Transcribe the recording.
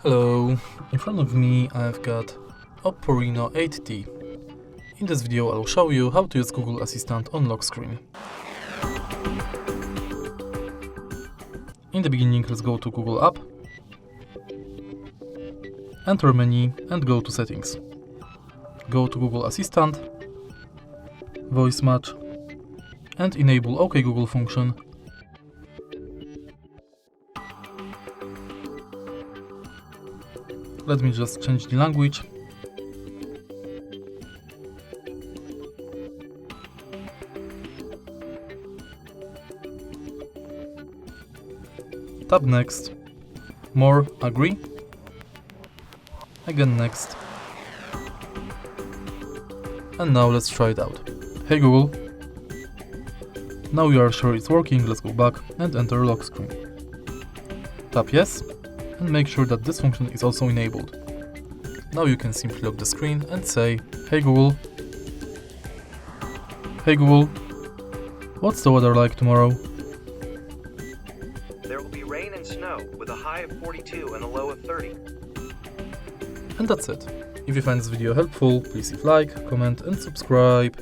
Hello, in front of me I've got Oppo Reno 8T. In this video I'll show you how to use Google Assistant on lock screen. In the beginning, let's go to Google app, enter menu and go to settings. Go to Google Assistant, voice match and enable OK Google function. Let me just change the language. Tap next, more, agree, again next, and now let's try it out. Hey Google, now we are sure it's working, let's go back and enter lock screen. Tap yes, and make sure that this function is also enabled. Now you can simply lock the screen and say, Hey Google, what's the weather like tomorrow? There will be rain and snow with a high of 42 and a low of 30. And that's it. If you find this video helpful, please leave like, comment and subscribe.